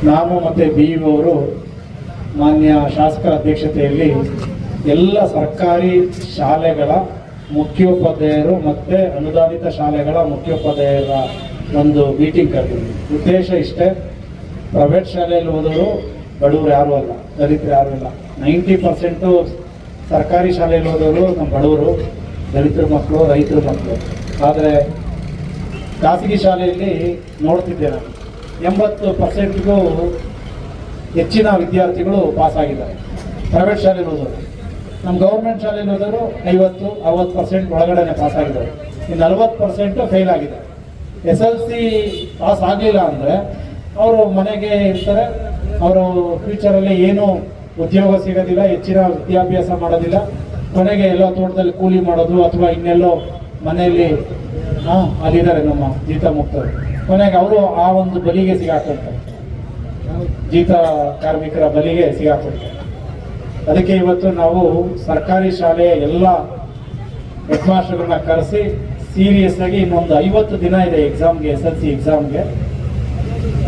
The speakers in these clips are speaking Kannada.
ನಾನು ಮತ್ತು BEO ಅವರು ಮಾನ್ಯ ಶಾಸಕರ ಅಧ್ಯಕ್ಷತೆಯಲ್ಲಿ ಎಲ್ಲ ಸರ್ಕಾರಿ ಶಾಲೆಗಳ ಮುಖ್ಯೋಪಾಧ್ಯಾಯರು ಮತ್ತು ಅನುದಾನಿತ ಶಾಲೆಗಳ ಮುಖ್ಯೋಪಾಧ್ಯಾಯರ ಒಂದು ಮೀಟಿಂಗ್ ಕರೆದಿದ್ವಿ. ಉದ್ದೇಶ ಇಷ್ಟೇ, ಪ್ರೈವೇಟ್ ಶಾಲೆಯಲ್ಲಿ ಓದೋರು ಬಡವರು ಯಾರೂ ಅಲ್ಲ, ದಲಿತರು ಯಾರೂ ಇಲ್ಲ. 90% ಸರ್ಕಾರಿ ಶಾಲೆಯಲ್ಲಿ ಓದೋರು ನಮ್ಮ ಬಡವರು, ದಲಿತರ ಮಕ್ಕಳು, ರೈತರ ಮಕ್ಕಳು. ಆದರೆ ಖಾಸಗಿ ಶಾಲೆಯಲ್ಲಿ ನೋಡ್ತಿದ್ದೆ ನಾನು 80%ಗೂ ಹೆಚ್ಚಿನ ವಿದ್ಯಾರ್ಥಿಗಳು ಪಾಸಾಗಿದ್ದಾರೆ ಪ್ರೈವೇಟ್ ಶಾಲೆಯಲ್ಲಿ ಓದೋರು. ನಮ್ಮ ಗೌರ್ಮೆಂಟ್ ಶಾಲೆಯಲ್ಲಿ ಹೋದವರು 50-60% ಒಳಗಡೆ ಪಾಸಾಗಿದ್ದಾರೆ. ಇನ್ನು 40% ಫೇಲ್ ಆಗಿದ್ದಾರೆ. SLC ಪಾಸ್ ಆಗಲಿಲ್ಲ ಅಂದರೆ ಅವರು ಮನೆಗೆ ಇರ್ತಾರೆ, ಅವರು ಫ್ಯೂಚರಲ್ಲಿ ಏನೂ ಉದ್ಯೋಗ ಸಿಗೋದಿಲ್ಲ, ಹೆಚ್ಚಿನ ವಿದ್ಯಾಭ್ಯಾಸ ಮಾಡೋದಿಲ್ಲ, ಕೊನೆಗೆ ಎಲ್ಲೋ ತೋಟದಲ್ಲಿ ಕೂಲಿ ಮಾಡೋದು ಅಥವಾ ಇನ್ನೆಲ್ಲೋ ಮನೆಯಲ್ಲಿ ಅಲ್ಲಿದ್ದಾರೆ ನಮ್ಮ ಜೀತ ಮುಕ್ತರು, ಕೊನೆಗೆ ಅವರು ಆ ಒಂದು ಬಲಿಗೆ ಸಿಗಾಕೊಳ್ತಾರೆ, ಜೀತ ಕಾರ್ಮಿಕರ ಬಲಿಗೆ ಸಿಗಾಕೊಳ್ತಾರೆ. ಅದಕ್ಕೆ ಇವತ್ತು ನಾವು ಸರ್ಕಾರಿ ಶಾಲೆಯ ಎಲ್ಲ ಹೆಡ್ ಮಾಸ್ಟರ್ಗಳನ್ನ ಕರೆಸಿ ಸೀರಿಯಸ್ ಆಗಿ ಇನ್ನೊಂದು 50 ದಿನ ಇದೆ ಎಕ್ಸಾಮ್ಗೆ, SLC ಎಕ್ಸಾಮ್ಗೆ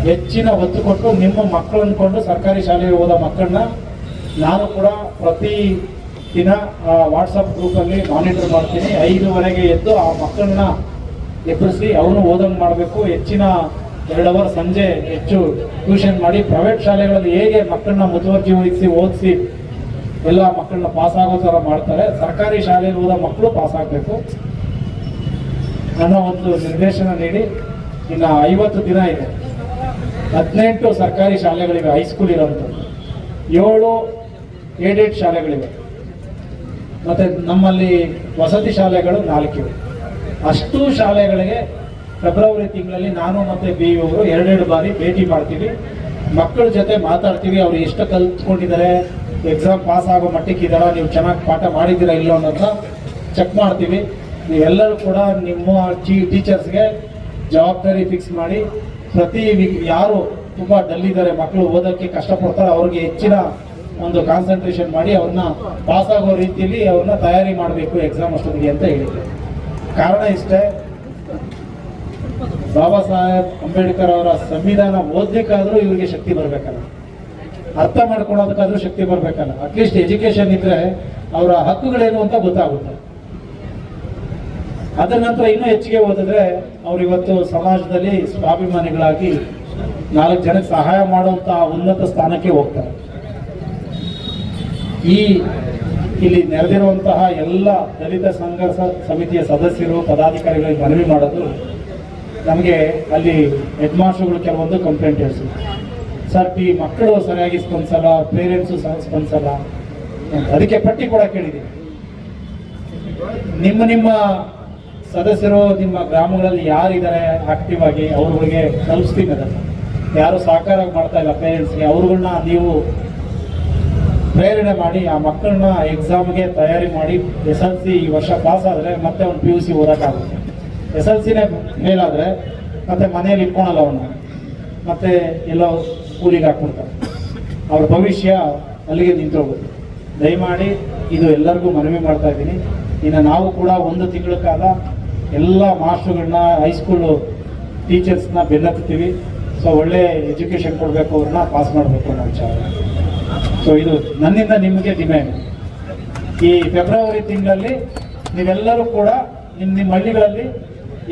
ಹೆಚ್ಚಿನ ಒತ್ತು ಕೊಟ್ಟು ನಿಮ್ಮ ಮಕ್ಕಳು ಅಂದ್ಕೊಂಡು ಸರ್ಕಾರಿ ಶಾಲೆಗೆ ಹೋದ ಮಕ್ಕಳನ್ನ ನಾನು ಕೂಡ ಪ್ರತಿ ದಿನ ವಾಟ್ಸಪ್ ಗ್ರೂಪಲ್ಲಿ ಮಾನಿಟರ್ ಮಾಡ್ತೀನಿ. 5:30ಗೆ ಎದ್ದು ಆ ಮಕ್ಕಳನ್ನ ಎಬ್ಬರಿಸಿ ಅವನು ಓದಂಗೆ ಮಾಡಬೇಕು. ಹೆಚ್ಚಿನ 2 ಅವರ್ ಸಂಜೆ ಹೆಚ್ಚು ಟ್ಯೂಷನ್ ಮಾಡಿ ಪ್ರೈವೇಟ್ ಶಾಲೆಗಳಲ್ಲಿ ಹೇಗೆ ಮಕ್ಕಳನ್ನ ಮುತುವರ್ಜಿ ವಹಿಸಿ ಓದಿಸಿ ಎಲ್ಲ ಮಕ್ಕಳನ್ನ ಪಾಸ್ ಆಗೋ ಥರ ಮಾಡ್ತಾರೆ, ಸರ್ಕಾರಿ ಶಾಲೆಯಲ್ಲಿ ಓದೋ ಮಕ್ಕಳು ಪಾಸ್ ಆಗಬೇಕು ಅನ್ನೋ ಒಂದು ನಿರ್ದೇಶನ ನೀಡಿ ಇನ್ನು 50 ದಿನ ಇದೆ. 18 ಸರ್ಕಾರಿ ಶಾಲೆಗಳಿವೆ, ಹೈಸ್ಕೂಲ್ ಇರೋಂಥದ್ದು 7 ಏಡೆಡ್ ಶಾಲೆಗಳಿವೆ, ಮತ್ತು ನಮ್ಮಲ್ಲಿ ವಸತಿ ಶಾಲೆಗಳು 4 ಇವೆ. ಅಷ್ಟು ಶಾಲೆಗಳಿಗೆ ಫೆಬ್ರವರಿ ತಿಂಗಳಲ್ಲಿ ನಾನು ಮತ್ತು BEO ಅವರು 2 ಬಾರಿ ಭೇಟಿ ಮಾಡ್ತೀವಿ, ಮಕ್ಕಳ ಜೊತೆ ಮಾತಾಡ್ತೀವಿ. ಅವ್ರು ಎಷ್ಟು ಕಲ್ತ್ಕೊಂಡಿದ್ದಾರೆ, ಎಕ್ಸಾಮ್ ಪಾಸ್ ಆಗೋ ಮಟ್ಟಕ್ಕಿದ್ದಾರಾ, ನೀವು ಚೆನ್ನಾಗಿ ಪಾಠ ಮಾಡಿದ್ದೀರಾ ಇಲ್ಲೋ ಅನ್ನೋದನ್ನ ಚೆಕ್ ಮಾಡ್ತೀವಿ. ನೀವೆಲ್ಲರೂ ಕೂಡ ನಿಮ್ಮ ಟೀಚರ್ಸ್ಗೆ ಜವಾಬ್ದಾರಿ ಫಿಕ್ಸ್ ಮಾಡಿ ಪ್ರತಿ ಯಾರು ತುಂಬ ಡಲ್ಲಿದ್ದಾರೆ, ಮಕ್ಕಳು ಓದೋಕ್ಕೆ ಕಷ್ಟಪಡ್ತಾರೆ, ಅವ್ರಿಗೆ ಹೆಚ್ಚಿನ ಒಂದು ಕಾನ್ಸಂಟ್ರೇಷನ್ ಮಾಡಿ ಅವ್ರನ್ನ ಪಾಸ್ ಆಗೋ ರೀತಿಯಲ್ಲಿ ಅವ್ರನ್ನ ತಯಾರಿ ಮಾಡಬೇಕು ಎಕ್ಸಾಮ್ ಅಷ್ಟೊತ್ತಿಗೆ ಅಂತ ಹೇಳಿದ್ದೆ. ಕಾರಣ ಇಷ್ಟೇ, ಬಾಬಾ ಸಾಹೇಬ್ ಅಂಬೇಡ್ಕರ್ ಅವರ ಸಂವಿಧಾನ ಓದಲಿಕ್ಕಾದ್ರೂ ಇವರಿಗೆ ಶಕ್ತಿ ಬರಬೇಕಲ್ಲ, ಅರ್ಥ ಮಾಡ್ಕೊಳ್ಳೋದಕ್ಕಾದ್ರೂ ಶಕ್ತಿ ಬರಬೇಕಲ್ಲ. ಅಟ್ಲೀಸ್ಟ್ ಎಜುಕೇಶನ್ ಇದ್ರೆ ಅವರ ಹಕ್ಕುಗಳೇನು ಅಂತ ಗೊತ್ತಾಗುತ್ತೆ. ಅದರ ನಂತರ ಇನ್ನೂ ಹೆಚ್ಚಿಗೆ ಓದಿದ್ರೆ ಅವ್ರು ಇವತ್ತು ಸಮಾಜದಲ್ಲಿ ಸ್ವಾಭಿಮಾನಿಗಳಾಗಿ 4 ಜನಕ್ಕೆ ಸಹಾಯ ಮಾಡುವಂಥ ಉನ್ನತ ಸ್ಥಾನಕ್ಕೆ ಹೋಗ್ತಾರೆ. ಇಲ್ಲಿ ನೆರೆದಿರುವಂತಹ ಎಲ್ಲ ದಲಿತ ಸಂಘರ್ಷ ಸಮಿತಿಯ ಸದಸ್ಯರು ಪದಾಧಿಕಾರಿಗಳಿಗೆ ಮನವಿ ಮಾಡೋದು, ನಮಗೆ ಅಲ್ಲಿ ಹೆಡ್ ಮಾಸ್ಟರ್ಗಳು ಕೆಲವೊಂದು ಕಂಪ್ಲೇಂಟ್ ಹೇಳ್ಸಿದ್ರು, ಸರ್ ಈ ಮಕ್ಕಳು ಸರಿಯಾಗಿ ಸ್ಪಂದಿಸಲ್ಲ, ಪೇರೆಂಟ್ಸು ಸ್ಪಂದಿಸಲ್ಲ ಅಂತ. ಅದಕ್ಕೆ ಪಟ್ಟಿ ಕೂಡ ಕೇಳಿದ್ದೀವಿ. ನಿಮ್ಮ ಸದಸ್ಯರು ನಿಮ್ಮ ಗ್ರಾಮಗಳಲ್ಲಿ ಯಾರಿದ್ದಾರೆ ಆಕ್ಟಿವ್ ಆಗಿ ಅವ್ರುಗಳಿಗೆ ತಲುಪಿಸ್ತೀನಿ. ಅದನ್ನು ಯಾರು ಸಹಕಾರ ಮಾಡ್ತಾ ಇಲ್ಲ ಪೇರೆಂಟ್ಸ್ಗೆ, ಅವ್ರುಗಳನ್ನ ನೀವು ಪ್ರೇರಣೆ ಮಾಡಿ ಆ ಮಕ್ಕಳನ್ನ ಎಕ್ಸಾಮ್ಗೆ ತಯಾರಿ ಮಾಡಿ. SLC ಈ ವರ್ಷ ಪಾಸ್ ಆದರೆ ಮತ್ತೆ ಅವ್ನು PUC ಓದೋಕ್ಕಾಗುತ್ತೆ. SLCನೇ ಫೇಲ್ ಆದರೆ ಮತ್ತೆ ಮನೇಲಿ ಇಟ್ಕೊಳಲ್ಲ ಅವನ್ನ, ಮತ್ತೆ ಎಲ್ಲೋ ಸ್ಕೂಲಿಗೆ ಹಾಕ್ಬಿಡ್ತಾರೆ, ಅವ್ರ ಭವಿಷ್ಯ ಅಲ್ಲಿಗೆ ನಿಂತೋಗುತ್ತೆ. ದಯಮಾಡಿ ಇದು ಎಲ್ಲರಿಗೂ ಮನವಿ ಮಾಡ್ತಾ ಇದ್ದೀನಿ. ಇನ್ನು ನಾವು ಕೂಡ 1 ತಿಂಗಳ ಕಾಲ ಎಲ್ಲ ಮಾಸ್ಟರ್ಗಳನ್ನ, ಹೈಸ್ಕೂಲು ಟೀಚರ್ಸ್ನ ಬೆನ್ನತ್ತೀವಿ. ಸೊ ಒಳ್ಳೆ ಎಜುಕೇಷನ್ ಕೊಡಬೇಕು, ಅವ್ರನ್ನ ಪಾಸ್ ಮಾಡಬೇಕು ಅನ್ನೋ ವಿಚಾರ. ಸೊ ಇದು ನನ್ನಿಂದ ನಿಮಗೆ ಡಿಮ್ಯಾಂಡ್. ಈ ಫೆಬ್ರವರಿ ತಿಂಗಳಲ್ಲಿ ನೀವೆಲ್ಲರೂ ಕೂಡ ನಿಮ್ಮ ಹಳ್ಳಿಗಳಲ್ಲಿ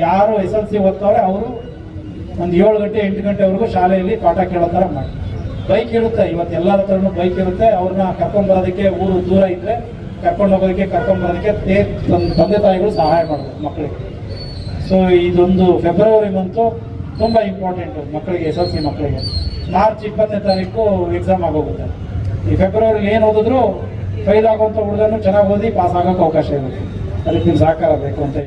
ಯಾರು SLC ಓದ್ತಾರೆ ಅವರು ಒಂದು 7 ಗಂಟೆ 8 ಗಂಟೆವರೆಗೂ ಶಾಲೆಯಲ್ಲಿ ಪಾಠ ಕೇಳೋ ಥರ ಮಾಡಿ. ಬೈಕ್ ಇರುತ್ತೆ, ಇವತ್ತು ಎಲ್ಲರ ಹತ್ರನೂ ಬೈಕ್ ಇರುತ್ತೆ. ಅವ್ರನ್ನ ಕರ್ಕೊಂಡ್ಬರೋದಕ್ಕೆ ಊರು ದೂರ ಇದ್ದರೆ ಕರ್ಕೊಂಡು ಹೋಗೋದಕ್ಕೆ ಕರ್ಕೊಂಡ್ಬರೋದಕ್ಕೆ ತಂದೆ ತಾಯಿಗಳು ಸಹಾಯ ಮಾಡಬೇಕು ಮಕ್ಕಳಿಗೆ. ಸೊ ಇದೊಂದು ಫೆಬ್ರವರಿ ಮಂತು ತುಂಬ ಇಂಪಾರ್ಟೆಂಟು ಮಕ್ಕಳಿಗೆ, SLC ಮಕ್ಕಳಿಗೆ. ಮಾರ್ಚ್ 20ನೇ ತಾರೀಕು ಎಕ್ಸಾಮ್ ಆಗೋಗುತ್ತೆ. ಈ ಫೆಬ್ರವರಿ ಏನು ಓದಿದ್ರು ಫೈಲ್ ಆಗುವಂಥ ಹುಡುಗನು ಚೆನ್ನಾಗಿ ಓದಿ ಪಾಸ್ ಆಗೋಕ್ಕೆ ಅವಕಾಶ ಇರುತ್ತೆ. ಅದಕ್ಕೆ ಸಹಕಾರ ಬೇಕು ಅಂತ